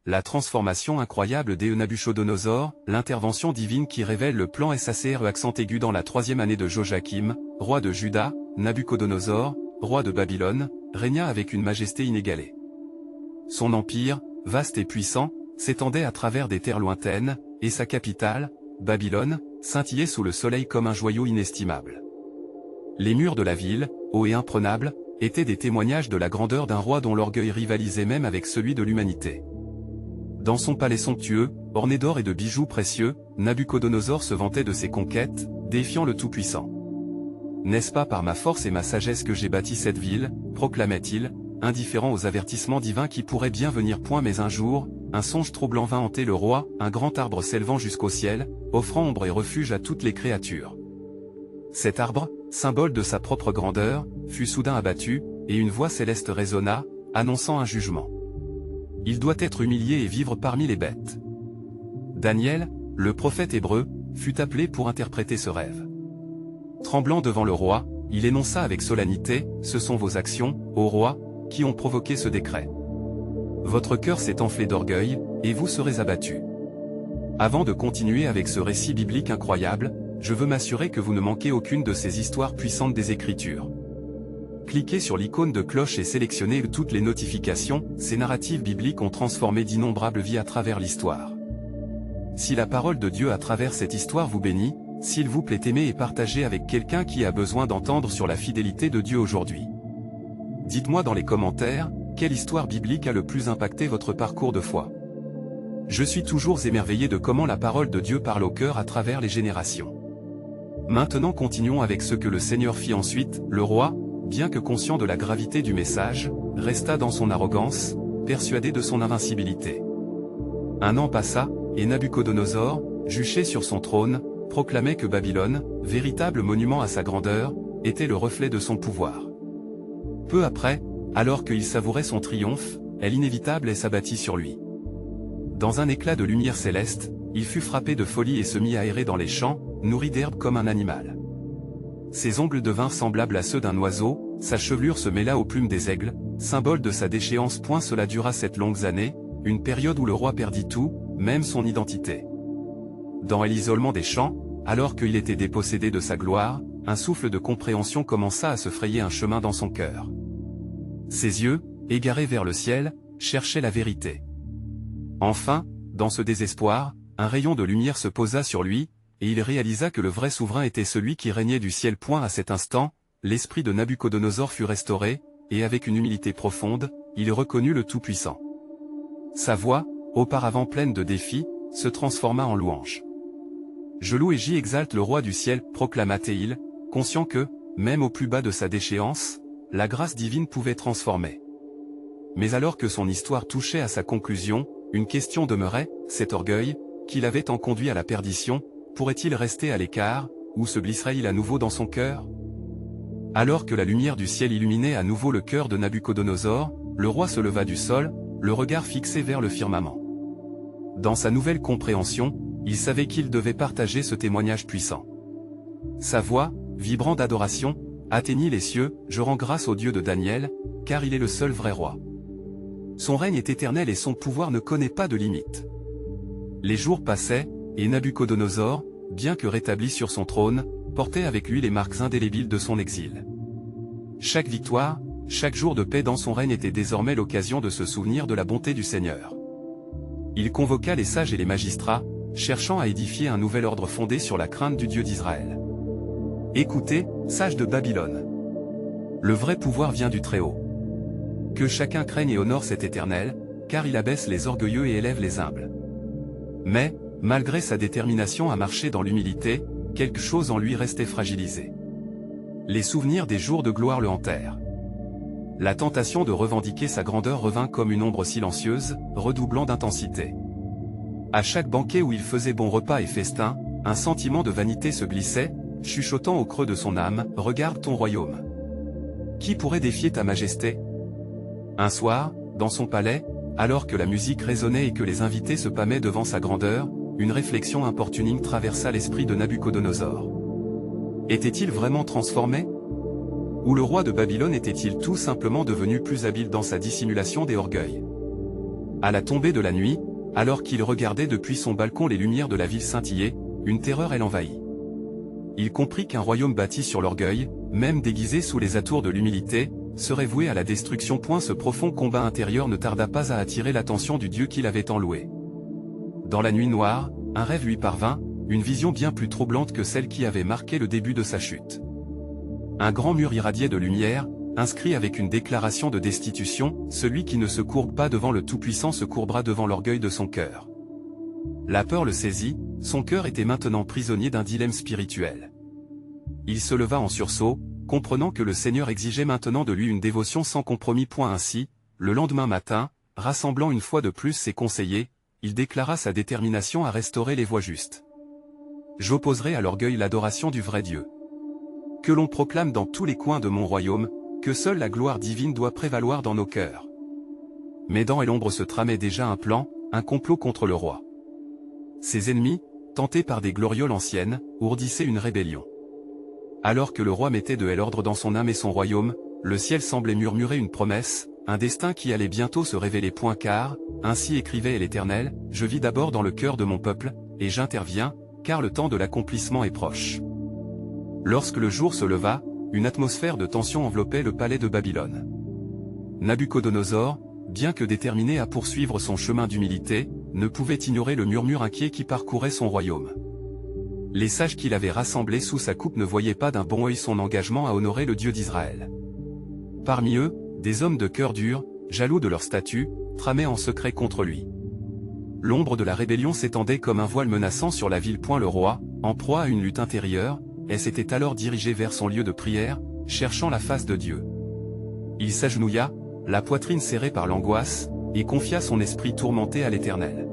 la transformation incroyable de Nabuchodonosor, l'intervention divine qui révèle le plan SACRE accent aigu dans la 3e année de Joachim, roi de Juda, Nabuchodonosor, roi de Babylone, régna avec une majesté inégalée. Son empire, vaste et puissant, s'étendait à travers des terres lointaines, et sa capitale, Babylone, scintillait sous le soleil comme un joyau inestimable. Les murs de la ville, hauts et imprenables, étaient des témoignages de la grandeur d'un roi dont l'orgueil rivalisait même avec celui de l'humanité. Dans son palais somptueux, orné d'or et de bijoux précieux, Nabuchodonosor se vantait de ses conquêtes, défiant le Tout-Puissant. « N'est-ce pas par ma force et ma sagesse que j'ai bâti cette ville ?» proclamait-il, indifférent aux avertissements divins qui pourraient bien venir point. Mais un jour, un songe troublant vint hanter le roi, un grand arbre s'élevant jusqu'au ciel, offrant ombre et refuge à toutes les créatures. Cet arbre, symbole de sa propre grandeur, fut soudain abattu, et une voix céleste résonna, annonçant un jugement. Il doit être humilié et vivre parmi les bêtes. Daniel, le prophète hébreu, fut appelé pour interpréter ce rêve. Tremblant devant le roi, il énonça avec solennité, « Ce sont vos actions, ô roi, qui ont provoqué ce décret. Votre cœur s'est enflé d'orgueil, et vous serez abattu. » Avant de continuer avec ce récit biblique incroyable, je veux m'assurer que vous ne manquez aucune de ces histoires puissantes des Écritures. Cliquez sur l'icône de cloche et sélectionnez toutes les notifications. Ces narratives bibliques ont transformé d'innombrables vies à travers l'histoire. Si la parole de Dieu à travers cette histoire vous bénit, s'il vous plaît aimez et partagez avec quelqu'un qui a besoin d'entendre sur la fidélité de Dieu aujourd'hui. Dites-moi dans les commentaires, quelle histoire biblique a le plus impacté votre parcours de foi. Je suis toujours émerveillé de comment la parole de Dieu parle au cœur à travers les générations. Maintenant continuons avec ce que le Seigneur fit ensuite. Le roi, bien que conscient de la gravité du message, resta dans son arrogance, persuadé de son invincibilité. Un an passa, et Nabuchodonosor, juché sur son trône, proclamait que Babylone, véritable monument à sa grandeur, était le reflet de son pouvoir. Peu après, alors qu'il savourait son triomphe, elle inévitable et s'abattit sur lui. Dans un éclat de lumière céleste, il fut frappé de folie et se mit à errer dans les champs, nourri d'herbe comme un animal. Ses ongles devinrent semblables à ceux d'un oiseau, sa chevelure se mêla aux plumes des aigles, symbole de sa déchéance. Cela dura 7 longues années, une période où le roi perdit tout, même son identité. Dans l'isolement des champs, alors qu'il était dépossédé de sa gloire, un souffle de compréhension commença à se frayer un chemin dans son cœur. Ses yeux, égarés vers le ciel, cherchaient la vérité. Enfin, dans ce désespoir, un rayon de lumière se posa sur lui, et il réalisa que le vrai souverain était celui qui régnait du ciel. À cet instant, l'esprit de Nabuchodonosor fut restauré, et avec une humilité profonde, il reconnut le Tout-Puissant. Sa voix, auparavant pleine de défis, se transforma en louange. « Je loue et j'y exalte le roi du ciel », proclama-t-il, conscient que, même au plus bas de sa déchéance, la grâce divine pouvait transformer. Mais alors que son histoire touchait à sa conclusion, une question demeurait, cet orgueil, qui l'avait tant conduit à la perdition, pourrait-il rester à l'écart, ou se glisserait-il à nouveau dans son cœur? Alors que la lumière du ciel illuminait à nouveau le cœur de Nabuchodonosor, le roi se leva du sol, le regard fixé vers le firmament. Dans sa nouvelle compréhension, il savait qu'il devait partager ce témoignage puissant. Sa voix, vibrant d'adoration, atteignit les cieux. « Je rends grâce au Dieu de Daniel, car il est le seul vrai roi. Son règne est éternel et son pouvoir ne connaît pas de limite. » Les jours passaient, et Nabuchodonosor, bien que rétabli sur son trône, portait avec lui les marques indélébiles de son exil. Chaque victoire, chaque jour de paix dans son règne était désormais l'occasion de se souvenir de la bonté du Seigneur. Il convoqua les sages et les magistrats, cherchant à édifier un nouvel ordre fondé sur la crainte du Dieu d'Israël. « Écoutez, sages de Babylone. Le vrai pouvoir vient du Très-Haut. Que chacun craigne et honore cet Éternel, car il abaisse les orgueilleux et élève les humbles. » Mais, malgré sa détermination à marcher dans l'humilité, quelque chose en lui restait fragilisé. Les souvenirs des jours de gloire le hantèrent. La tentation de revendiquer sa grandeur revint comme une ombre silencieuse, redoublant d'intensité. À chaque banquet où il faisait bon repas et festin, un sentiment de vanité se glissait, chuchotant au creux de son âme, « Regarde ton royaume. Qui pourrait défier ta majesté ?» Un soir, dans son palais, alors que la musique résonnait et que les invités se pâmaient devant sa grandeur, une réflexion importune traversa l'esprit de Nabuchodonosor. Était-il vraiment transformé? Ou le roi de Babylone était-il tout simplement devenu plus habile dans sa dissimulation des orgueils? À la tombée de la nuit, alors qu'il regardait depuis son balcon les lumières de la ville scintiller, une terreur l'envahit. Il comprit qu'un royaume bâti sur l'orgueil, même déguisé sous les atours de l'humilité, serait voué à la destruction. Ce profond combat intérieur ne tarda pas à attirer l'attention du Dieu qu'il avait tant loué. Dans la nuit noire, un rêve lui parvint, une vision bien plus troublante que celle qui avait marqué le début de sa chute. Un grand mur irradiait de lumière, inscrit avec une déclaration de destitution, celui qui ne se courbe pas devant le Tout-Puissant se courbera devant l'orgueil de son cœur. La peur le saisit, son cœur était maintenant prisonnier d'un dilemme spirituel. Il se leva en sursaut, comprenant que le Seigneur exigeait maintenant de lui une dévotion sans compromis. Ainsi, le lendemain matin, rassemblant une fois de plus ses conseillers, il déclara sa détermination à restaurer les voies justes. J'opposerai à l'orgueil l'adoration du vrai Dieu. Que l'on proclame dans tous les coins de mon royaume, que seule la gloire divine doit prévaloir dans nos cœurs. Mais dans l'ombre se tramait déjà un plan, un complot contre le roi. Ses ennemis, tentés par des glorioles anciennes, ourdissaient une rébellion. Alors que le roi mettait de l'ordre dans son âme et son royaume, le ciel semblait murmurer une promesse, un destin qui allait bientôt se révéler. Car, ainsi écrivait l'Éternel, je vis d'abord dans le cœur de mon peuple, et j'interviens, car le temps de l'accomplissement est proche. Lorsque le jour se leva, une atmosphère de tension enveloppait le palais de Babylone. Nabuchodonosor, bien que déterminé à poursuivre son chemin d'humilité, ne pouvait ignorer le murmure inquiet qui parcourait son royaume. Les sages qu'il avait rassemblés sous sa coupe ne voyaient pas d'un bon œil son engagement à honorer le Dieu d'Israël. Parmi eux, des hommes de cœur dur, jaloux de leur statut, tramaient en secret contre lui. L'ombre de la rébellion s'étendait comme un voile menaçant sur la ville. Le roi, en proie à une lutte intérieure, s'était alors dirigé vers son lieu de prière, cherchant la face de Dieu. Il s'agenouilla, la poitrine serrée par l'angoisse, et confia son esprit tourmenté à l'Éternel.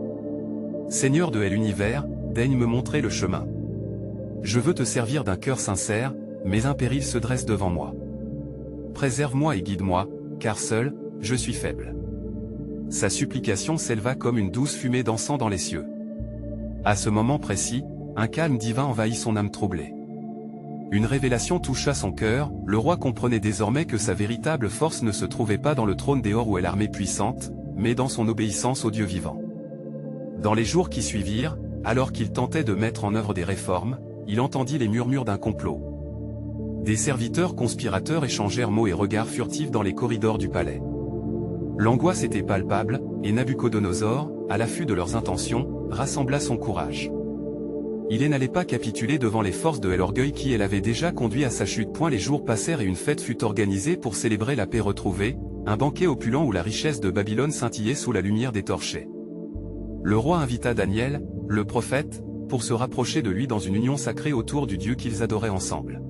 Seigneur de l'univers, daigne me montrer le chemin. Je veux te servir d'un cœur sincère, mais un péril se dresse devant moi. Préserve-moi et guide-moi, car seul, je suis faible. Sa supplication s'éleva comme une douce fumée dansant dans les cieux. À ce moment précis, un calme divin envahit son âme troublée. Une révélation toucha son cœur, le roi comprenait désormais que sa véritable force ne se trouvait pas dans le trône d'or ou l'armée puissante, mais dans son obéissance au Dieu vivant. Dans les jours qui suivirent, alors qu'il tentait de mettre en œuvre des réformes, il entendit les murmures d'un complot. Des serviteurs conspirateurs échangèrent mots et regards furtifs dans les corridors du palais. L'angoisse était palpable, et Nabuchodonosor, à l'affût de leurs intentions, rassembla son courage. Il n'allait pas capituler devant les forces de l'orgueil qui l'avaient déjà conduit à sa chute. Les jours passèrent et une fête fut organisée pour célébrer la paix retrouvée, un banquet opulent où la richesse de Babylone scintillait sous la lumière des torchets. Le roi invita Daniel, le prophète, pour se rapprocher de lui dans une union sacrée autour du Dieu qu'ils adoraient ensemble.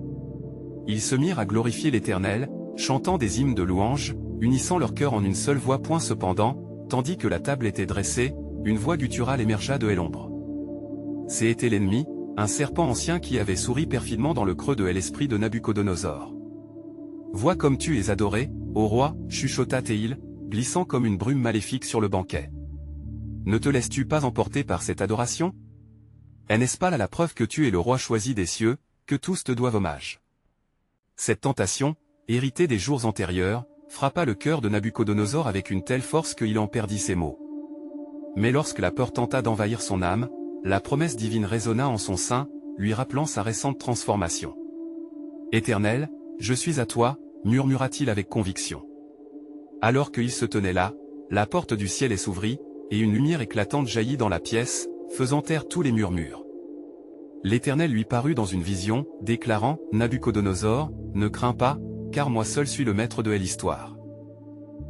Ils se mirent à glorifier l'Éternel, chantant des hymnes de louange, unissant leur cœur en une seule voix. Cependant, tandis que la table était dressée, une voix gutturale émergea de l'ombre. C'était l'ennemi, un serpent ancien qui avait souri perfidement dans le creux de l'esprit de Nabuchodonosor. « Vois comme tu es adoré, ô roi, chuchota-t-il, glissant comme une brume maléfique sur le banquet. Ne te laisses-tu pas emporter par cette adoration? N'est-ce pas là la preuve que tu es le roi choisi des cieux, que tous te doivent hommage? » Cette tentation, héritée des jours antérieurs, frappa le cœur de Nabuchodonosor avec une telle force qu'il en perdit ses mots. Mais lorsque la peur tenta d'envahir son âme, la promesse divine résonna en son sein, lui rappelant sa récente transformation. « Éternel, je suis à toi, murmura-t-il avec conviction. Alors qu'il se tenait là, la porte du ciel s'ouvrit, et une lumière éclatante jaillit dans la pièce, faisant taire tous les murmures. L'Éternel lui parut dans une vision, déclarant, « Nabuchodonosor, ne crains pas, car moi seul suis le maître de l'histoire.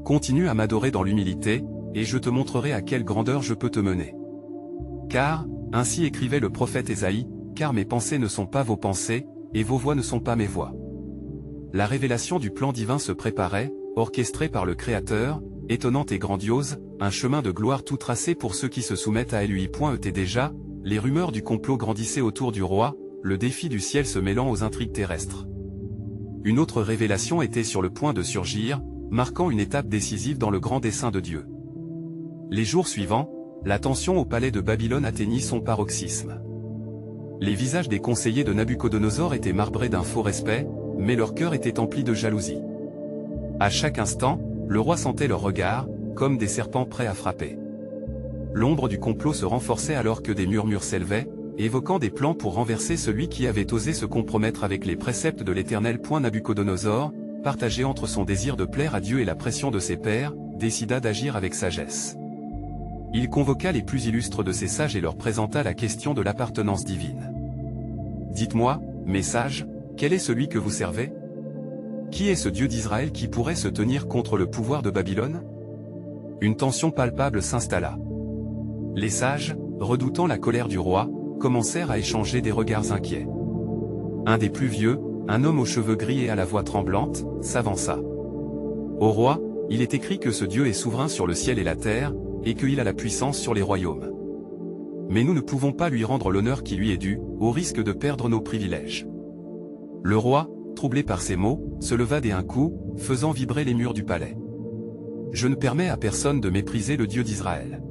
Continue à m'adorer dans l'humilité, et je te montrerai à quelle grandeur je peux te mener. Car, ainsi écrivait le prophète Ésaïe, car mes pensées ne sont pas vos pensées, et vos voix ne sont pas mes voix. » La révélation du plan divin se préparait, orchestrée par le Créateur, étonnante et grandiose, un chemin de gloire tout tracé pour ceux qui se soumettent à lui. Était déjà, les rumeurs du complot grandissaient autour du roi, le défi du ciel se mêlant aux intrigues terrestres. Une autre révélation était sur le point de surgir, marquant une étape décisive dans le grand dessein de Dieu. Les jours suivants, la tension au palais de Babylone atteignit son paroxysme. Les visages des conseillers de Nabuchodonosor étaient marbrés d'un faux respect, mais leur cœur était empli de jalousie. À chaque instant, le roi sentait leur regard, comme des serpents prêts à frapper. L'ombre du complot se renforçait alors que des murmures s'élevaient, évoquant des plans pour renverser celui qui avait osé se compromettre avec les préceptes de l'Éternel. Nabuchodonosor, partagé entre son désir de plaire à Dieu et la pression de ses pairs, décida d'agir avec sagesse. Il convoqua les plus illustres de ses sages et leur présenta la question de l'appartenance divine. « Dites-moi, mes sages, quel est celui que vous servez? Qui est ce Dieu d'Israël qui pourrait se tenir contre le pouvoir de Babylone ?» Une tension palpable s'installa. Les sages, redoutant la colère du roi, commencèrent à échanger des regards inquiets. Un des plus vieux, un homme aux cheveux gris et à la voix tremblante, s'avança. « Au roi, il est écrit que ce Dieu est souverain sur le ciel et la terre, et qu'il a la puissance sur les royaumes. Mais nous ne pouvons pas lui rendre l'honneur qui lui est dû, au risque de perdre nos privilèges. » Le roi, troublé par ces mots, se leva d'un coup, faisant vibrer les murs du palais. « Je ne permets à personne de mépriser le Dieu d'Israël.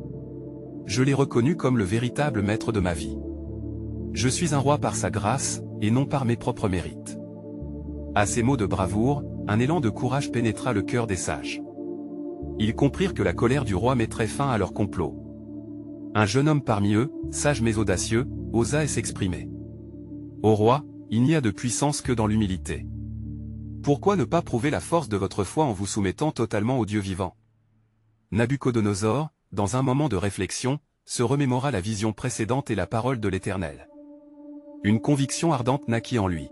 Je l'ai reconnu comme le véritable maître de ma vie. Je suis un roi par sa grâce, et non par mes propres mérites. » À ces mots de bravoure, un élan de courage pénétra le cœur des sages. Ils comprirent que la colère du roi mettrait fin à leur complot. Un jeune homme parmi eux, sage mais audacieux, osa s'exprimer. « Ô roi, il n'y a de puissance que dans l'humilité. Pourquoi ne pas prouver la force de votre foi en vous soumettant totalement au Dieu vivant ?» Nabuchodonosor, dans un moment de réflexion, se remémora la vision précédente et la parole de l'Éternel. Une conviction ardente naquit en lui.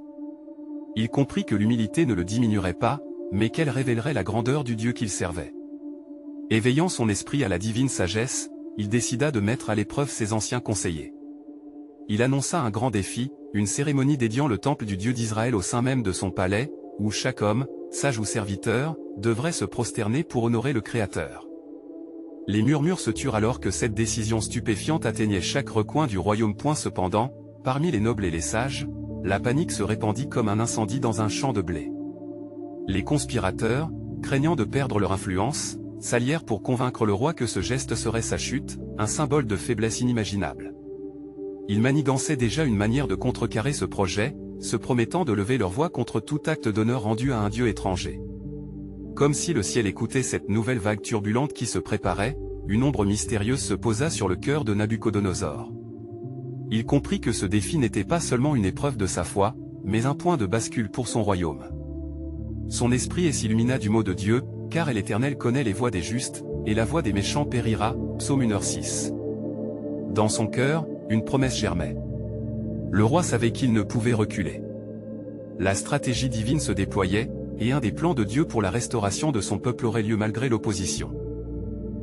Il comprit que l'humilité ne le diminuerait pas, mais qu'elle révélerait la grandeur du Dieu qu'il servait. Éveillant son esprit à la divine sagesse, il décida de mettre à l'épreuve ses anciens conseillers. Il annonça un grand défi, une cérémonie dédiant le temple du Dieu d'Israël au sein même de son palais, où chaque homme, sage ou serviteur, devrait se prosterner pour honorer le Créateur. Les murmures se turent alors que cette décision stupéfiante atteignait chaque recoin du royaume. Cependant, parmi les nobles et les sages, la panique se répandit comme un incendie dans un champ de blé. Les conspirateurs, craignant de perdre leur influence, s'allièrent pour convaincre le roi que ce geste serait sa chute, un symbole de faiblesse inimaginable. Ils manigançaient déjà une manière de contrecarrer ce projet, se promettant de lever leur voix contre tout acte d'honneur rendu à un dieu étranger. Comme si le ciel écoutait cette nouvelle vague turbulente qui se préparait, une ombre mystérieuse se posa sur le cœur de Nabuchodonosor. Il comprit que ce défi n'était pas seulement une épreuve de sa foi, mais un point de bascule pour son royaume. Son esprit s'illumina du mot de Dieu, car l'Éternel connaît les voies des justes, et la voie des méchants périra. Psaume 1:6. Dans son cœur, une promesse germait. Le roi savait qu'il ne pouvait reculer. La stratégie divine se déployait, et un des plans de Dieu pour la restauration de son peuple aurait lieu malgré l'opposition.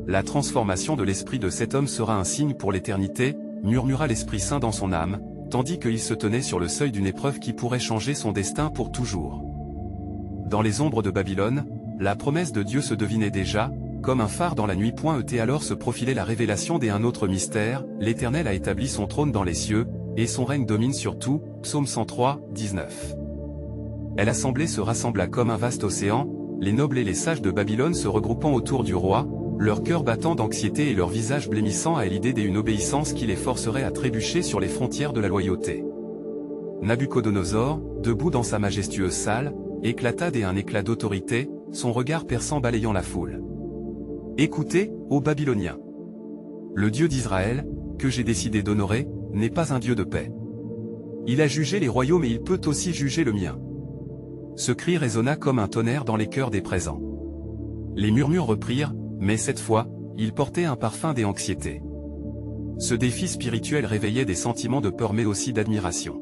La transformation de l'esprit de cet homme sera un signe pour l'éternité, murmura l'Esprit Saint dans son âme, tandis qu'il se tenait sur le seuil d'une épreuve qui pourrait changer son destin pour toujours. Dans les ombres de Babylone, la promesse de Dieu se devinait déjà, comme un phare dans la nuit. Alors se profilait la révélation d'un autre mystère, l'Éternel a établi son trône dans les cieux, et son règne domine sur tout. Psaume 103, 19. L'assemblée se rassembla comme un vaste océan, les nobles et les sages de Babylone se regroupant autour du roi, leur cœur battant d'anxiété et leur visage blêmissant à l'idée d'une obéissance qui les forcerait à trébucher sur les frontières de la loyauté. Nabuchodonosor, debout dans sa majestueuse salle, éclata d'un éclat d'autorité, son regard perçant balayant la foule. « Écoutez, ô Babyloniens! Le Dieu d'Israël, que j'ai décidé d'honorer, n'est pas un Dieu de paix. Il a jugé les royaumes et il peut aussi juger le mien. » Ce cri résonna comme un tonnerre dans les cœurs des présents. Les murmures reprirent, mais cette fois, ils portaient un parfum d'anxiété. Ce défi spirituel réveillait des sentiments de peur mais aussi d'admiration.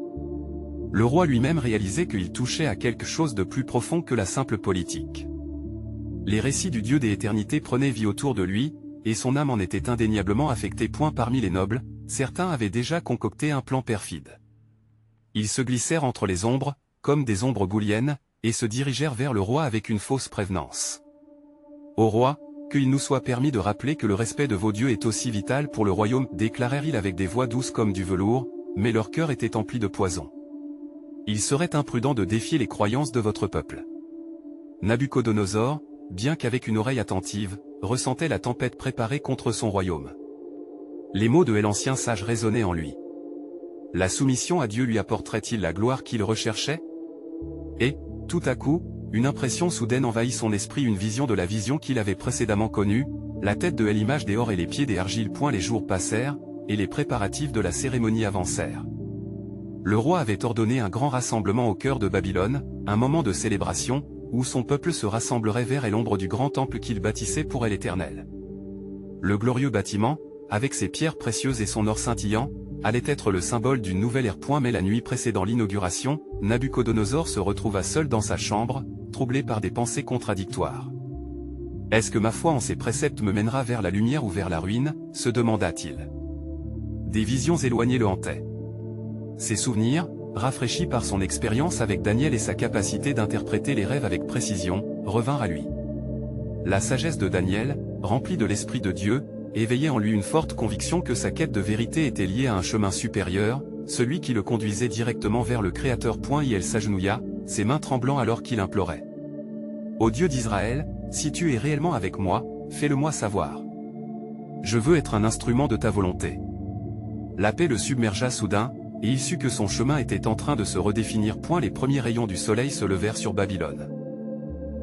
Le roi lui-même réalisait qu'il touchait à quelque chose de plus profond que la simple politique. Les récits du Dieu des éternités prenaient vie autour de lui, et son âme en était indéniablement affectée. Parmi les nobles, certains avaient déjà concocté un plan perfide. Ils se glissèrent entre les ombres, comme des ombres booléennes, et se dirigèrent vers le roi avec une fausse prévenance. « Ô roi, qu'il nous soit permis de rappeler que le respect de vos dieux est aussi vital pour le royaume, déclarèrent-ils avec des voix douces comme du velours, mais leur cœur était empli de poison. Il serait imprudent de défier les croyances de votre peuple. » Nabuchodonosor, bien qu'avec une oreille attentive, ressentait la tempête préparée contre son royaume. Les mots de l'ancien sage résonnaient en lui. La soumission à Dieu lui apporterait-il la gloire qu'il recherchait? Et, tout à coup, une impression soudaine envahit son esprit, une vision de la vision qu'il avait précédemment connue, la tête de l'image des ors et les pieds des argiles. Les jours passèrent, et les préparatifs de la cérémonie avancèrent. Le roi avait ordonné un grand rassemblement au cœur de Babylone, un moment de célébration, où son peuple se rassemblerait vers l'ombre du grand temple qu'il bâtissait pour l'Éternel. Le glorieux bâtiment, avec ses pierres précieuses et son or scintillant, allait être le symbole d'une nouvelle ère. Mais la nuit précédant l'inauguration, Nabuchodonosor se retrouva seul dans sa chambre, troublé par des pensées contradictoires. « Est-ce que ma foi en ses préceptes me mènera vers la lumière ou vers la ruine ?» se demanda-t-il. Des visions éloignées le hantaient. Ses souvenirs, rafraîchis par son expérience avec Daniel et sa capacité d'interpréter les rêves avec précision, revinrent à lui. La sagesse de Daniel, remplie de l'Esprit de Dieu, éveillait en lui une forte conviction que sa quête de vérité était liée à un chemin supérieur, celui qui le conduisait directement vers le Créateur. Il s'agenouilla, ses mains tremblant alors qu'il implorait. « Ô Dieu d'Israël, si tu es réellement avec moi, fais-le-moi savoir. Je veux être un instrument de ta volonté. » La paix le submergea soudain, et il sut que son chemin était en train de se redéfinir. Les premiers rayons du soleil se levèrent sur Babylone.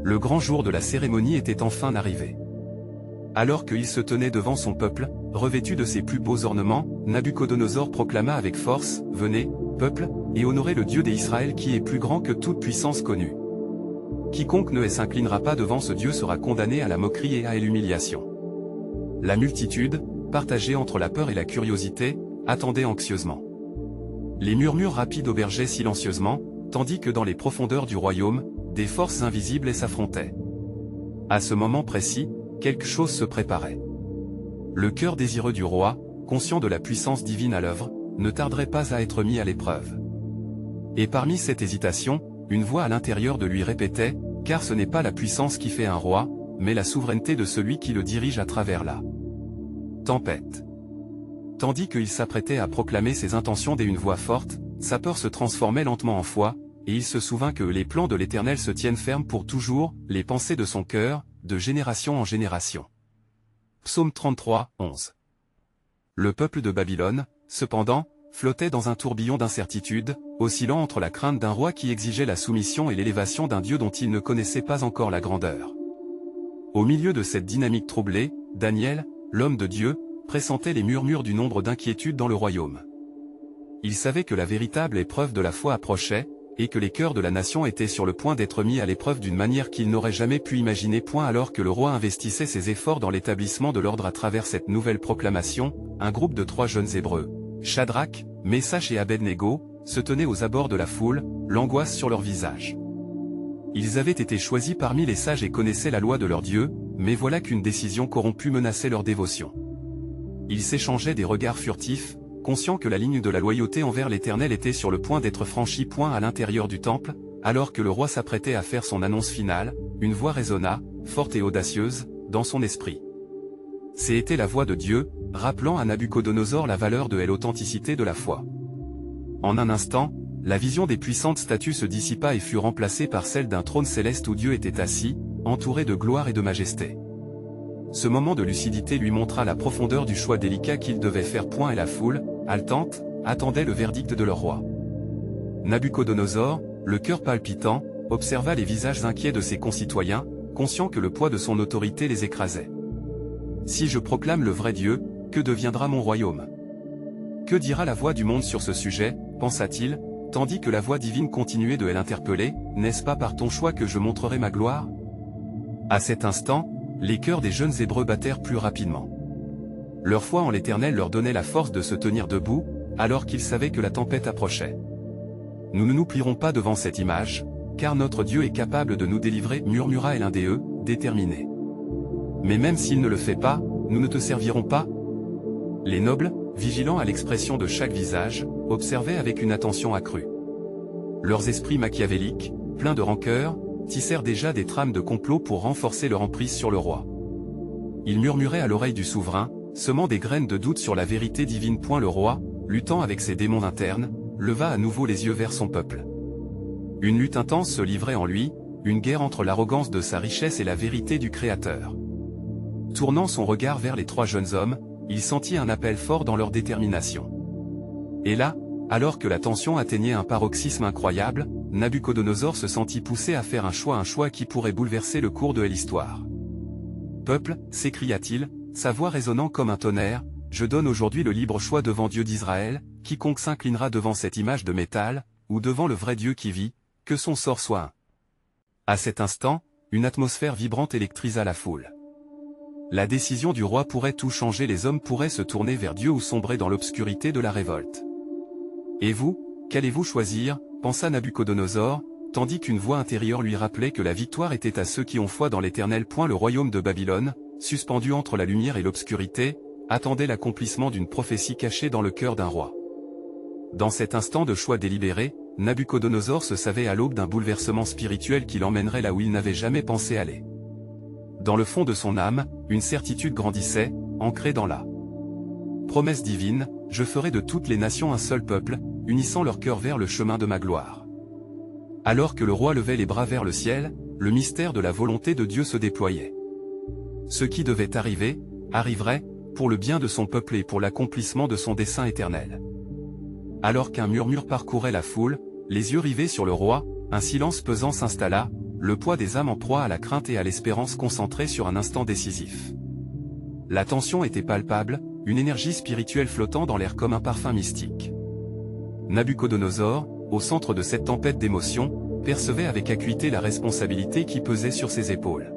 Le grand jour de la cérémonie était enfin arrivé. Alors qu'il se tenait devant son peuple, revêtu de ses plus beaux ornements, Nabuchodonosor proclama avec force, « Venez, peuple, et honorez le Dieu d'Israël qui est plus grand que toute puissance connue. Quiconque ne s'inclinera pas devant ce Dieu sera condamné à la moquerie et à l'humiliation. » La multitude, partagée entre la peur et la curiosité, attendait anxieusement. Les murmures rapides aubergeaient silencieusement, tandis que dans les profondeurs du royaume, des forces invisibles s'affrontaient. À ce moment précis, quelque chose se préparait. Le cœur désireux du roi, conscient de la puissance divine à l'œuvre, ne tarderait pas à être mis à l'épreuve. Et parmi cette hésitation, une voix à l'intérieur de lui répétait, « Car ce n'est pas la puissance qui fait un roi, mais la souveraineté de celui qui le dirige à travers la tempête. » Tandis qu'il s'apprêtait à proclamer ses intentions d'une voix forte, sa peur se transformait lentement en foi, et il se souvint que les plans de l'Éternel se tiennent fermes pour toujours, les pensées de son cœur, de génération en génération. Psaume 33, 11. Le peuple de Babylone, cependant, flottait dans un tourbillon d'incertitude, oscillant entre la crainte d'un roi qui exigeait la soumission et l'élévation d'un Dieu dont il ne connaissait pas encore la grandeur. Au milieu de cette dynamique troublée, Daniel, l'homme de Dieu, pressentait les murmures du nombre d'inquiétudes dans le royaume. Il savait que la véritable épreuve de la foi approchait, et que les cœurs de la nation étaient sur le point d'être mis à l'épreuve d'une manière qu'il n'aurait jamais pu imaginer. Alors que le roi investissait ses efforts dans l'établissement de l'ordre à travers cette nouvelle proclamation, un groupe de 3 jeunes Hébreux, Shadrach, Meshach et Abednego, se tenaient aux abords de la foule, l'angoisse sur leur visage. Ils avaient été choisis parmi les sages et connaissaient la loi de leur Dieu, mais voilà qu'une décision corrompue menaçait leur dévotion. Ils s'échangeaient des regards furtifs, conscients que la ligne de la loyauté envers l'Éternel était sur le point d'être franchie. À l'intérieur du temple, alors que le roi s'apprêtait à faire son annonce finale, une voix résonna, forte et audacieuse, dans son esprit. C'était la voix de Dieu, rappelant à Nabuchodonosor la valeur de l'authenticité de la foi. En un instant, la vision des puissantes statues se dissipa et fut remplacée par celle d'un trône céleste où Dieu était assis, entouré de gloire et de majesté. Ce moment de lucidité lui montra la profondeur du choix délicat qu'il devait faire. Et la foule, haletante, attendait le verdict de leur roi. Nabuchodonosor, le cœur palpitant, observa les visages inquiets de ses concitoyens, conscient que le poids de son autorité les écrasait. « Si je proclame le vrai Dieu, que deviendra mon royaume? Que dira la voix du monde sur ce sujet ?» pensa-t-il, tandis que la voix divine continuait de l'interpeller, « N'est-ce pas par ton choix que je montrerai ma gloire ?» À cet instant, les cœurs des jeunes Hébreux battèrent plus rapidement. Leur foi en l'Éternel leur donnait la force de se tenir debout, alors qu'ils savaient que la tempête approchait. « Nous ne nous plierons pas devant cette image, car notre Dieu est capable de nous délivrer, murmura l'un d'eux, déterminé. Mais même s'il ne le fait pas, nous ne te servirons pas. » Les nobles, vigilants à l'expression de chaque visage, observaient avec une attention accrue. Leurs esprits machiavéliques, pleins de rancœur, tissèrent déjà des trames de complot pour renforcer leur emprise sur le roi. Ils murmuraient à l'oreille du souverain, semant des graines de doute sur la vérité divine. Le roi, luttant avec ses démons internes, leva à nouveau les yeux vers son peuple. Une lutte intense se livrait en lui, une guerre entre l'arrogance de sa richesse et la vérité du Créateur. Tournant son regard vers les 3 jeunes hommes, il sentit un appel fort dans leur détermination. Et là, alors que la tension atteignait un paroxysme incroyable, Nabuchodonosor se sentit poussé à faire un choix qui pourrait bouleverser le cours de l'histoire. peuple, s'écria-t-il, sa voix résonnant comme un tonnerre, je donne aujourd'hui le libre choix devant Dieu d'Israël, quiconque s'inclinera devant cette image de métal, ou devant le vrai Dieu qui vit, que son sort soit un. À cet instant, une atmosphère vibrante électrisa la foule. La décision du roi pourrait tout changer, les hommes pourraient se tourner vers Dieu ou sombrer dans l'obscurité de la révolte. Et vous, qu'allez-vous choisir, pensa Nabuchodonosor, tandis qu'une voix intérieure lui rappelait que la victoire était à ceux qui ont foi dans l'Éternel. Le royaume de Babylone, suspendu entre la lumière et l'obscurité, attendait l'accomplissement d'une prophétie cachée dans le cœur d'un roi. Dans cet instant de choix délibéré, Nabuchodonosor se savait à l'aube d'un bouleversement spirituel qui l'emmènerait là où il n'avait jamais pensé aller. Dans le fond de son âme, une certitude grandissait, ancrée dans la promesse divine, je ferai de toutes les nations un seul peuple, unissant leur cœur vers le chemin de ma gloire. Alors que le roi levait les bras vers le ciel, le mystère de la volonté de Dieu se déployait. Ce qui devait arriver, arriverait, pour le bien de son peuple et pour l'accomplissement de son dessein éternel. Alors qu'un murmure parcourait la foule, les yeux rivés sur le roi, un silence pesant s'installa, le poids des âmes en proie à la crainte et à l'espérance concentrée sur un instant décisif. La tension était palpable, une énergie spirituelle flottant dans l'air comme un parfum mystique. Nabuchodonosor, au centre de cette tempête d'émotions, percevait avec acuité la responsabilité qui pesait sur ses épaules.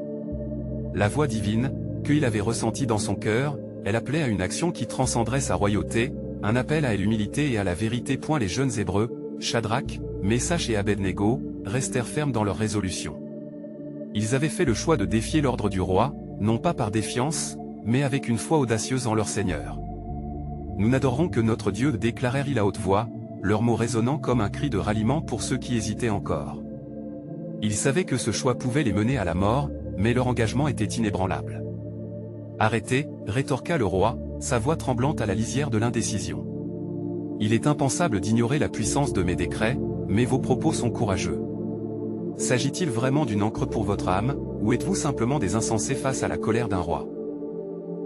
La voix divine, qu'il avait ressentie dans son cœur, elle appelait à une action qui transcenderait sa royauté, un appel à l'humilité et à la vérité. Les jeunes Hébreux, Shadrach, Meshach et Abednego, restèrent fermes dans leur résolution. Ils avaient fait le choix de défier l'ordre du roi, non pas par défiance, mais avec une foi audacieuse en leur Seigneur. Nous n'adorerons que notre Dieu, déclarèrent-ils à haute voix, leurs mots résonnant comme un cri de ralliement pour ceux qui hésitaient encore. Ils savaient que ce choix pouvait les mener à la mort, mais leur engagement était inébranlable. Arrêtez, rétorqua le roi, sa voix tremblante à la lisière de l'indécision. Il est impensable d'ignorer la puissance de mes décrets, mais vos propos sont courageux. S'agit-il vraiment d'une encre pour votre âme, ou êtes-vous simplement des insensés face à la colère d'un roi?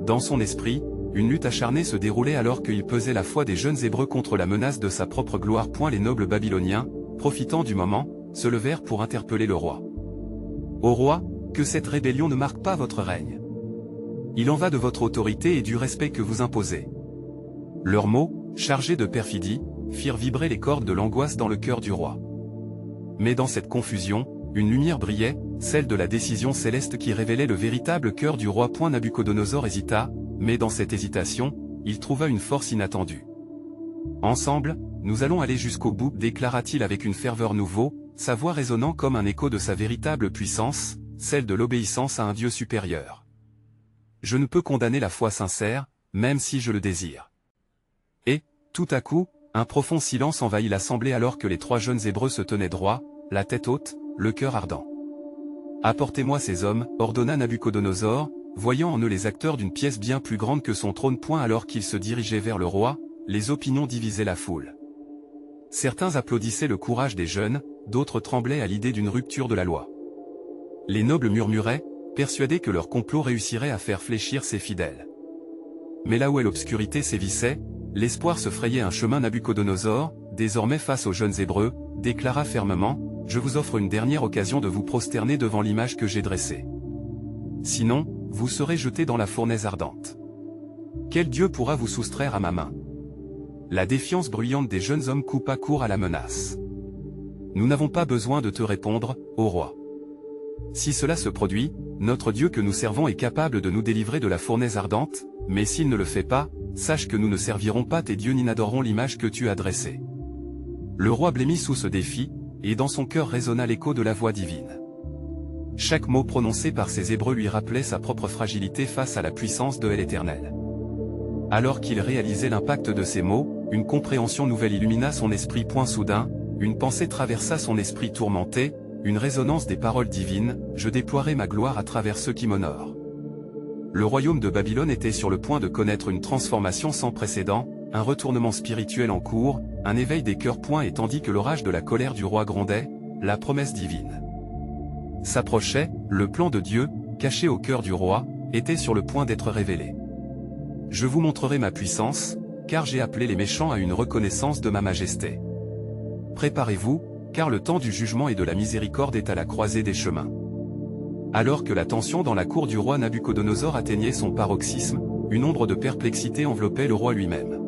Dans son esprit, une lutte acharnée se déroulait alors qu'il pesait la foi des jeunes Hébreux contre la menace de sa propre gloire. Les nobles babyloniens, profitant du moment, se levèrent pour interpeller le roi. Ô roi, que cette rébellion ne marque pas votre règne. Il en va de votre autorité et du respect que vous imposez. Leurs mots, chargés de perfidie, firent vibrer les cordes de l'angoisse dans le cœur du roi. Mais dans cette confusion, une lumière brillait, celle de la décision céleste qui révélait le véritable cœur du roi. Nabuchodonosor hésita, mais dans cette hésitation, il trouva une force inattendue. Ensemble, nous allons aller jusqu'au bout, déclara-t-il avec une ferveur nouveau, sa voix résonnant comme un écho de sa véritable puissance, celle de l'obéissance à un Dieu supérieur. Je ne peux condamner la foi sincère, même si je le désire. Et, tout à coup, un profond silence envahit l'assemblée alors que les trois jeunes Hébreux se tenaient droit, la tête haute, le cœur ardent. Apportez-moi ces hommes, ordonna Nabuchodonosor, voyant en eux les acteurs d'une pièce bien plus grande que son trône. Alors qu'il se dirigeait vers le roi, les opinions divisaient la foule. Certains applaudissaient le courage des jeunes, d'autres tremblaient à l'idée d'une rupture de la loi. Les nobles murmuraient, persuadés que leur complot réussirait à faire fléchir ses fidèles. Mais là où l'obscurité sévissait, l'espoir se frayait un chemin. Nabuchodonosor, désormais face aux jeunes Hébreux, déclara fermement, « Je vous offre une dernière occasion de vous prosterner devant l'image que j'ai dressée. Sinon, vous serez jetés dans la fournaise ardente. Quel Dieu pourra vous soustraire à ma main ?» La défiance bruyante des jeunes hommes coupa court à la menace. « Nous n'avons pas besoin de te répondre, ô roi. Si cela se produit, notre Dieu que nous servons est capable de nous délivrer de la fournaise ardente, mais s'il ne le fait pas, sache que nous ne servirons pas tes dieux ni n'adorerons l'image que tu as dressée. » Le roi blêmit sous ce défi, et dans son cœur résonna l'écho de la voix divine. Chaque mot prononcé par ces Hébreux lui rappelait sa propre fragilité face à la puissance de l'Éternel. Alors qu'il réalisait l'impact de ces mots, une compréhension nouvelle illumina son esprit. Soudain, une pensée traversa son esprit tourmenté, une résonance des paroles divines, « Je déploierai ma gloire à travers ceux qui m'honorent. » Le royaume de Babylone était sur le point de connaître une transformation sans précédent, un retournement spirituel en cours, un éveil des cœurs. Et tandis que l'orage de la colère du roi grondait, la promesse divine s'approchait, le plan de Dieu, caché au cœur du roi, était sur le point d'être révélé. « Je vous montrerai ma puissance, car j'ai appelé les méchants à une reconnaissance de ma majesté. Préparez-vous, car le temps du jugement et de la miséricorde est à la croisée des chemins. » Alors que la tension dans la cour du roi Nabuchodonosor atteignait son paroxysme, une ombre de perplexité enveloppait le roi lui-même.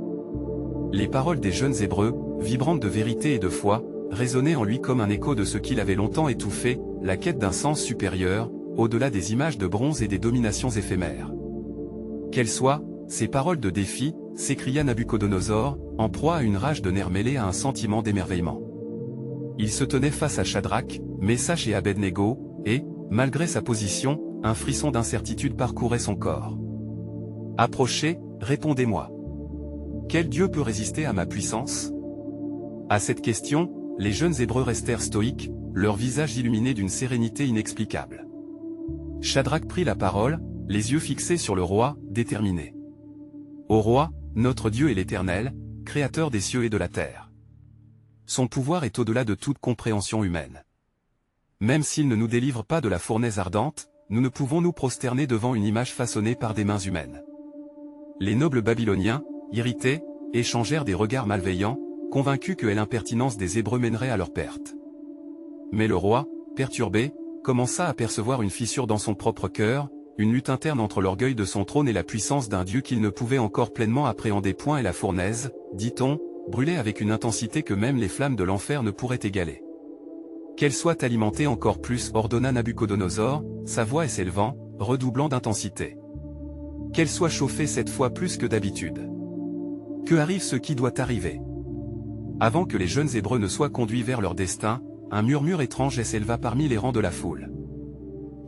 Les paroles des jeunes Hébreux, vibrantes de vérité et de foi, résonnaient en lui comme un écho de ce qu'il avait longtemps étouffé, la quête d'un sens supérieur, au-delà des images de bronze et des dominations éphémères. Qu'elles soient, ces paroles de défi, s'écria Nabuchodonosor, en proie à une rage de nerfs mêlée à un sentiment d'émerveillement. Il se tenait face à Shadrach, Meshach et Abednego, et, malgré sa position, un frisson d'incertitude parcourait son corps. « Approchez, répondez-moi. Quel Dieu peut résister à ma puissance ?» À cette question, les jeunes Hébreux restèrent stoïques, leurs visages illuminés d'une sérénité inexplicable. Shadrach prit la parole, les yeux fixés sur le roi, déterminé. « Ô roi, notre Dieu est l'Éternel, créateur des cieux et de la terre. Son pouvoir est au-delà de toute compréhension humaine. Même s'il ne nous délivre pas de la fournaise ardente, nous ne pouvons nous prosterner devant une image façonnée par des mains humaines. » Les nobles babyloniens, irrités, échangèrent des regards malveillants, convaincus que l'impertinence des Hébreux mènerait à leur perte. Mais le roi, perturbé, commença à percevoir une fissure dans son propre cœur, une lutte interne entre l'orgueil de son trône et la puissance d'un Dieu qu'il ne pouvait encore pleinement appréhender. Et la fournaise, dit-on, brûlait avec une intensité que même les flammes de l'enfer ne pourraient égaler. Qu'elle soit alimentée encore plus, ordonna Nabuchodonosor, sa voix s'élevant, redoublant d'intensité. Qu'elle soit chauffée cette fois plus que d'habitude. Que arrive ce qui doit arriver. Avant que les jeunes Hébreux ne soient conduits vers leur destin, un murmure étrange s'éleva parmi les rangs de la foule.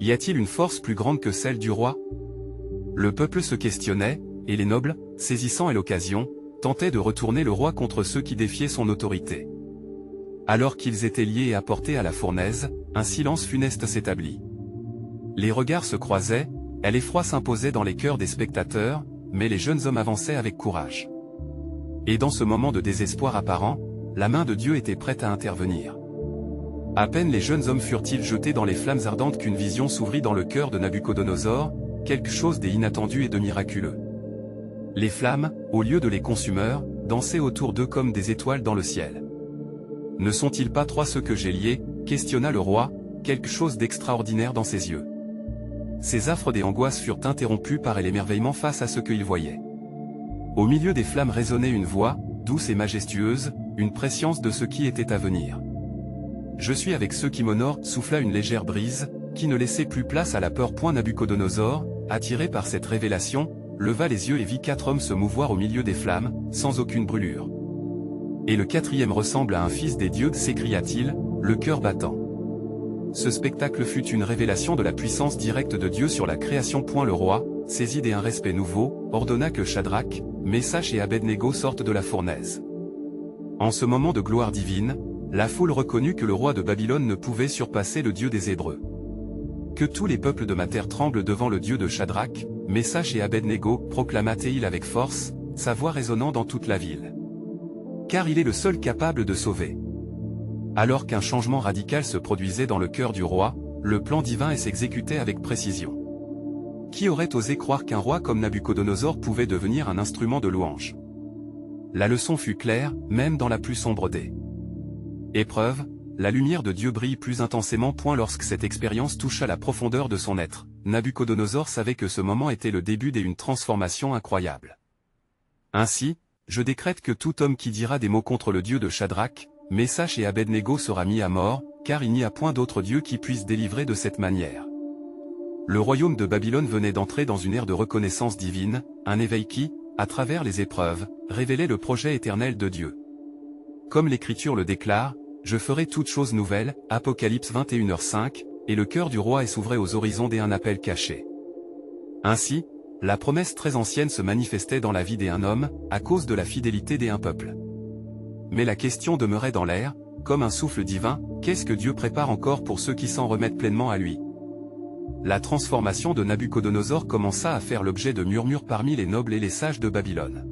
Y a-t-il une force plus grande que celle du roi? Le peuple se questionnait, et les nobles, saisissant l'occasion, tentaient de retourner le roi contre ceux qui défiaient son autorité. Alors qu'ils étaient liés et apportés à la fournaise, un silence funeste s'établit. Les regards se croisaient, l'effroi s'imposait dans les cœurs des spectateurs, mais les jeunes hommes avançaient avec courage. Et dans ce moment de désespoir apparent, la main de Dieu était prête à intervenir. À peine les jeunes hommes furent-ils jetés dans les flammes ardentes qu'une vision s'ouvrit dans le cœur de Nabuchodonosor, quelque chose d'inattendu et de miraculeux. Les flammes, au lieu de les consumeurs, dansaient autour d'eux comme des étoiles dans le ciel. « Ne sont-ils pas trois ceux que j'ai liés ?» questionna le roi, quelque chose d'extraordinaire dans ses yeux. Ses affres et angoisses furent interrompus par l'émerveillement face à ce qu'il voyait. Au milieu des flammes résonnait une voix, douce et majestueuse, une prescience de ce qui était à venir. « Je suis avec ceux qui m'honorent » souffla une légère brise, qui ne laissait plus place à la peur. Nabuchodonosor, attiré par cette révélation, leva les yeux et vit 4 hommes se mouvoir au milieu des flammes, sans aucune brûlure. « Et le quatrième ressemble à un fils des dieux » s'écria-t-il, le cœur battant. Ce spectacle fut une révélation de la puissance directe de Dieu sur la création. Le roi, saisi d'un respect nouveau, ordonna que Shadrach, Meshach et Abednego sortent de la fournaise. En ce moment de gloire divine, la foule reconnut que le roi de Babylone ne pouvait surpasser le Dieu des Hébreux. Que tous les peuples de ma terre tremblent devant le Dieu de Shadrach, Meshach et Abednego, proclama-t-il avec force, sa voix résonnant dans toute la ville. Car il est le seul capable de sauver. Alors qu'un changement radical se produisait dans le cœur du roi, le plan divin s'exécutait avec précision. Qui aurait osé croire qu'un roi comme Nabuchodonosor pouvait devenir un instrument de louange? La leçon fut claire, même dans la plus sombre des épreuves, la lumière de Dieu brille plus intensément. Lorsque cette expérience toucha la profondeur de son être, Nabuchodonosor savait que ce moment était le début d'une transformation incroyable. Ainsi, je décrète que tout homme qui dira des mots contre le Dieu de Shadrach, Meshach et Abednego sera mis à mort, car il n'y a point d'autre Dieu qui puisse délivrer de cette manière. Le royaume de Babylone venait d'entrer dans une ère de reconnaissance divine, un éveil qui, à travers les épreuves, révélait le projet éternel de Dieu. Comme l'Écriture le déclare, « Je ferai toutes choses nouvelles » Apocalypse 21h5, et le cœur du roi s'ouvrait aux horizons d'un appel caché. Ainsi, la promesse très ancienne se manifestait dans la vie d'un homme, à cause de la fidélité d'un peuple. Mais la question demeurait dans l'air, comme un souffle divin, qu'est-ce que Dieu prépare encore pour ceux qui s'en remettent pleinement à lui? La transformation de Nabuchodonosor commença à faire l'objet de murmures parmi les nobles et les sages de Babylone.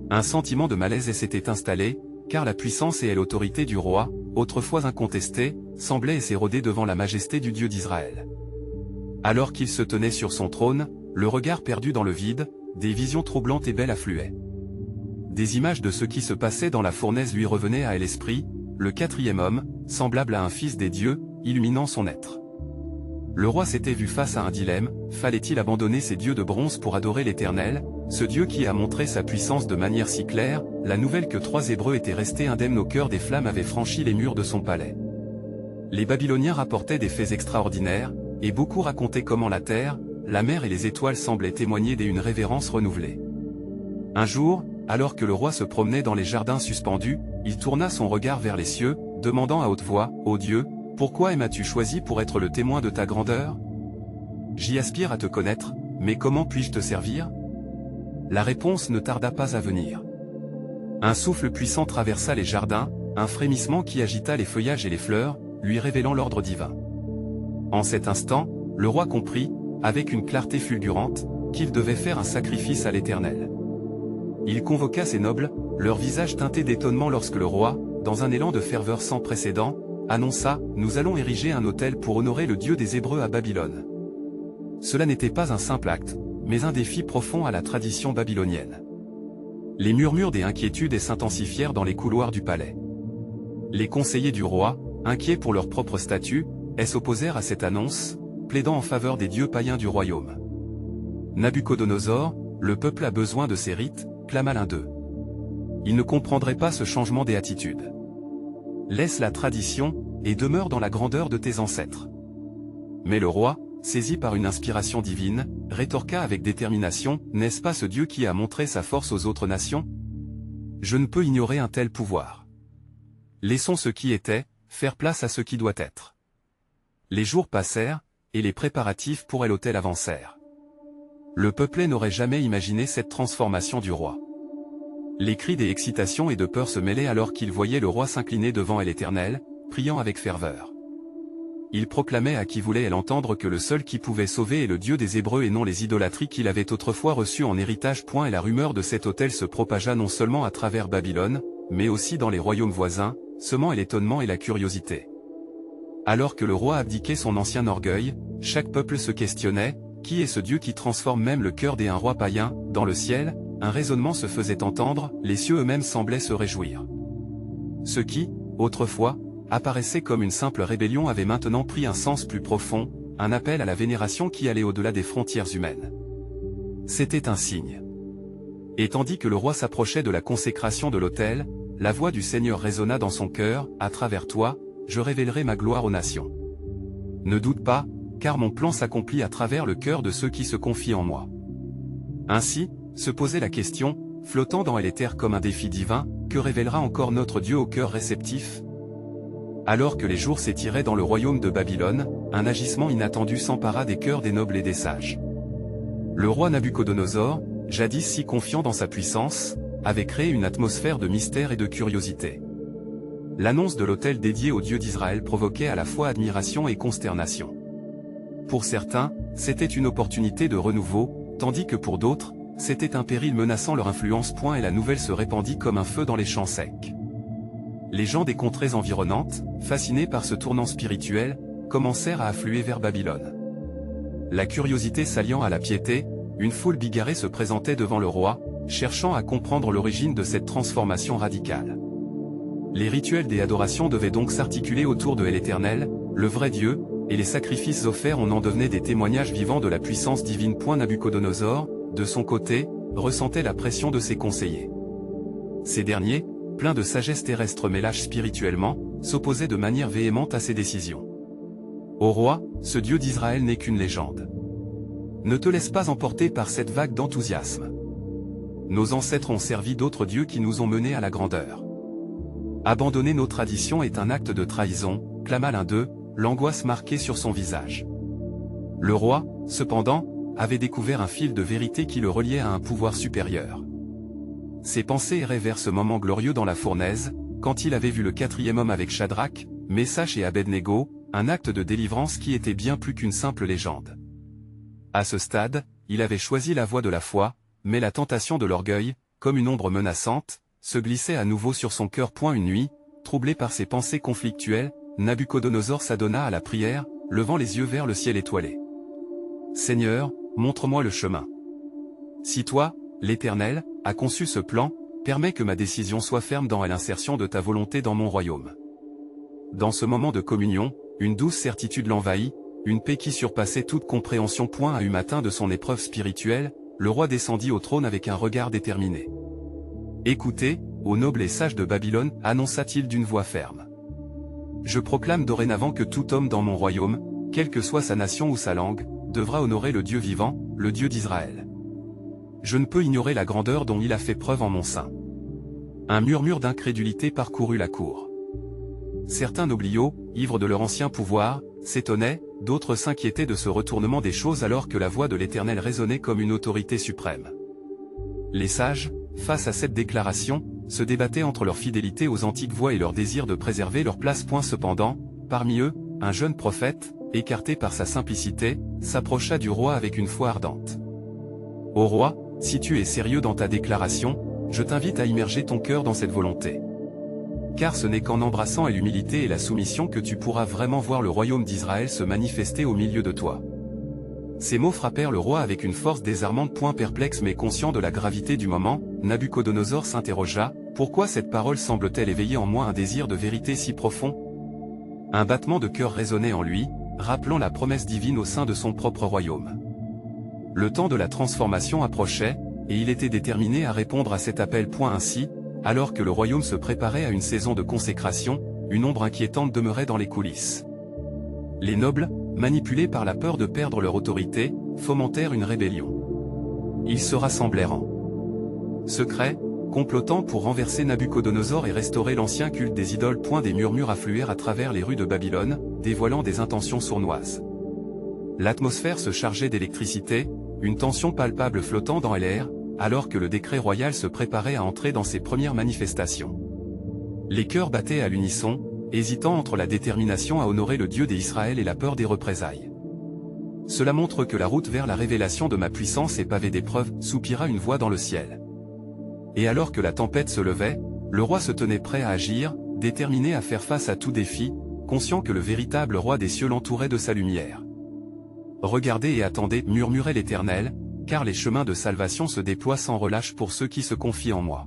Un sentiment de malaise s'était installé, car la puissance et l'autorité du roi, autrefois incontestée, semblaient s'éroder devant la majesté du Dieu d'Israël. Alors qu'il se tenait sur son trône, le regard perdu dans le vide, des visions troublantes et belles affluaient. Des images de ce qui se passait dans la fournaise lui revenaient à l'esprit, le quatrième homme, semblable à un fils des dieux, illuminant son être. Le roi s'était vu face à un dilemme, fallait-il abandonner ses dieux de bronze pour adorer l'Éternel, ce Dieu qui a montré sa puissance de manière si claire? La nouvelle que 3 Hébreux étaient restés indemnes au cœur des flammes avait franchi les murs de son palais. Les Babyloniens rapportaient des faits extraordinaires, et beaucoup racontaient comment la terre, la mer et les étoiles semblaient témoigner d'une révérence renouvelée. Un jour, alors que le roi se promenait dans les jardins suspendus, il tourna son regard vers les cieux, demandant à haute voix, « Ô Dieu, pourquoi m'as-tu choisi pour être le témoin de ta grandeur? J'y aspire à te connaître, mais comment puis-je te servir ?» La réponse ne tarda pas à venir. Un souffle puissant traversa les jardins, un frémissement qui agita les feuillages et les fleurs, lui révélant l'ordre divin. En cet instant, le roi comprit, avec une clarté fulgurante, qu'il devait faire un sacrifice à l'Éternel. Il convoqua ses nobles, leur visage teinté d'étonnement lorsque le roi, dans un élan de ferveur sans précédent, annonça « Nous allons ériger un autel pour honorer le Dieu des Hébreux à Babylone. » Cela n'était pas un simple acte, mais un défi profond à la tradition babylonienne. Les murmures des inquiétudes s'intensifièrent dans les couloirs du palais. Les conseillers du roi, inquiets pour leur propre statut, s'opposèrent à cette annonce, plaidant en faveur des dieux païens du royaume. Nabuchodonosor, le peuple a besoin de ces rites, clama l'un d'eux. Il ne comprendrait pas ce changement des attitudes. Laisse la tradition, et demeure dans la grandeur de tes ancêtres. Mais le roi, saisi par une inspiration divine, rétorqua avec détermination, « N'est-ce pas ce Dieu qui a montré sa force aux autres nations? Je ne peux ignorer un tel pouvoir. Laissons ce qui était, faire place à ce qui doit être. » Les jours passèrent, et les préparatifs pour l'autel avancèrent. Le peuple n'aurait jamais imaginé cette transformation du roi. Les cris d'excitation et de peur se mêlaient alors qu'il voyait le roi s'incliner devant l'Éternel, priant avec ferveur. Il proclamait à qui voulait l'entendre que le seul qui pouvait sauver est le Dieu des Hébreux et non les idolâtries qu'il avait autrefois reçues en héritage. Et la rumeur de cet autel se propagea non seulement à travers Babylone, mais aussi dans les royaumes voisins, semant l'étonnement et la curiosité. Alors que le roi abdiquait son ancien orgueil, chaque peuple se questionnait, qui est ce Dieu qui transforme même le cœur d'un roi païen? Dans le ciel, un raisonnement se faisait entendre, les cieux eux-mêmes semblaient se réjouir. Ce qui, autrefois, apparaissait comme une simple rébellion avait maintenant pris un sens plus profond, un appel à la vénération qui allait au-delà des frontières humaines. C'était un signe. Et tandis que le roi s'approchait de la consécration de l'autel, la voix du Seigneur résonna dans son cœur, « À travers toi, je révélerai ma gloire aux nations. Ne doute pas, car mon plan s'accomplit à travers le cœur de ceux qui se confient en moi. » Ainsi, se posait la question, flottant dans les terres comme un défi divin, que révélera encore notre Dieu au cœur réceptif? Alors que les jours s'étiraient dans le royaume de Babylone, un agissement inattendu s'empara des cœurs des nobles et des sages. Le roi Nabuchodonosor, jadis si confiant dans sa puissance, avait créé une atmosphère de mystère et de curiosité. L'annonce de l'autel dédié au Dieu d'Israël provoquait à la fois admiration et consternation. Pour certains, c'était une opportunité de renouveau, tandis que pour d'autres, c'était un péril menaçant leur influence. Et la nouvelle se répandit comme un feu dans les champs secs. Les gens des contrées environnantes, fascinés par ce tournant spirituel, commencèrent à affluer vers Babylone. La curiosité s'alliant à la piété, une foule bigarrée se présentait devant le roi, cherchant à comprendre l'origine de cette transformation radicale. Les rituels des adorations devaient donc s'articuler autour de l'Éternel, le vrai Dieu, et les sacrifices offerts en devenaient des témoignages vivants de la puissance divine. Nabuchodonosor, de son côté, ressentait la pression de ses conseillers. Ces derniers, pleins de sagesse terrestre mais lâches spirituellement, s'opposaient de manière véhémente à ses décisions. Ô roi, ce Dieu d'Israël n'est qu'une légende. Ne te laisse pas emporter par cette vague d'enthousiasme. Nos ancêtres ont servi d'autres dieux qui nous ont menés à la grandeur. Abandonner nos traditions est un acte de trahison, clama l'un d'eux, l'angoisse marquée sur son visage. Le roi, cependant, avait découvert un fil de vérité qui le reliait à un pouvoir supérieur. Ses pensées erraient vers ce moment glorieux dans la fournaise, quand il avait vu le 4e homme avec Shadrach, Meshach et Abednego, un acte de délivrance qui était bien plus qu'une simple légende. À ce stade, il avait choisi la voie de la foi, mais la tentation de l'orgueil, comme une ombre menaçante, se glissait à nouveau sur son cœur. Une nuit, troublé par ses pensées conflictuelles, Nabuchodonosor s'adonna à la prière, levant les yeux vers le ciel étoilé. « Seigneur, montre-moi le chemin. Si toi, l'Éternel, as conçu ce plan, permets que ma décision soit ferme dans l'insertion de ta volonté dans mon royaume. » Dans ce moment de communion, une douce certitude l'envahit, une paix qui surpassait toute compréhension. À un matin de son épreuve spirituelle, le roi descendit au trône avec un regard déterminé. « Écoutez, ô nobles et sages de Babylone, annonça-t-il d'une voix ferme. Je proclame dorénavant que tout homme dans mon royaume, quelle que soit sa nation ou sa langue, devra honorer le Dieu vivant, le Dieu d'Israël. Je ne peux ignorer la grandeur dont il a fait preuve en mon sein. » Un murmure d'incrédulité parcourut la cour. Certains nobliaux, ivres de leur ancien pouvoir, s'étonnaient, d'autres s'inquiétaient de ce retournement des choses alors que la voix de l'Éternel résonnait comme une autorité suprême. Les sages, face à cette déclaration, se débattaient entre leur fidélité aux antiques voies et leur désir de préserver leur place. Cependant, parmi eux, un jeune prophète, écarté par sa simplicité, s'approcha du roi avec une foi ardente. « Ô roi, si tu es sérieux dans ta déclaration, je t'invite à immerger ton cœur dans cette volonté. Car ce n'est qu'en embrassant l'humilité et la soumission que tu pourras vraiment voir le royaume d'Israël se manifester au milieu de toi. » Ces mots frappèrent le roi avec une force désarmante. Perplexe mais conscient de la gravité du moment, Nabuchodonosor s'interrogea, « Pourquoi cette parole semble-t-elle éveiller en moi un désir de vérité si profond ?» Un battement de cœur résonnait en lui, rappelant la promesse divine au sein de son propre royaume. Le temps de la transformation approchait, et il était déterminé à répondre à cet appel. Ainsi, alors que le royaume se préparait à une saison de consécration, une ombre inquiétante demeurait dans les coulisses. Les nobles, manipulés par la peur de perdre leur autorité, fomentèrent une rébellion. Ils se rassemblèrent en secret, complotant pour renverser Nabuchodonosor et restaurer l'ancien culte des idoles. Des murmures affluèrent à travers les rues de Babylone, dévoilant des intentions sournoises. L'atmosphère se chargeait d'électricité, une tension palpable flottant dans l'air, alors que le décret royal se préparait à entrer dans ses premières manifestations. Les cœurs battaient à l'unisson, hésitant entre la détermination à honorer le Dieu d'Israël et la peur des représailles. « Cela montre que la route vers la révélation de ma puissance est pavée d'épreuves, » soupira une voix dans le ciel. Et alors que la tempête se levait, le roi se tenait prêt à agir, déterminé à faire face à tout défi, conscient que le véritable roi des cieux l'entourait de sa lumière. « Regardez et attendez, » murmurait l'Éternel, « car les chemins de salvation se déploient sans relâche pour ceux qui se confient en moi. »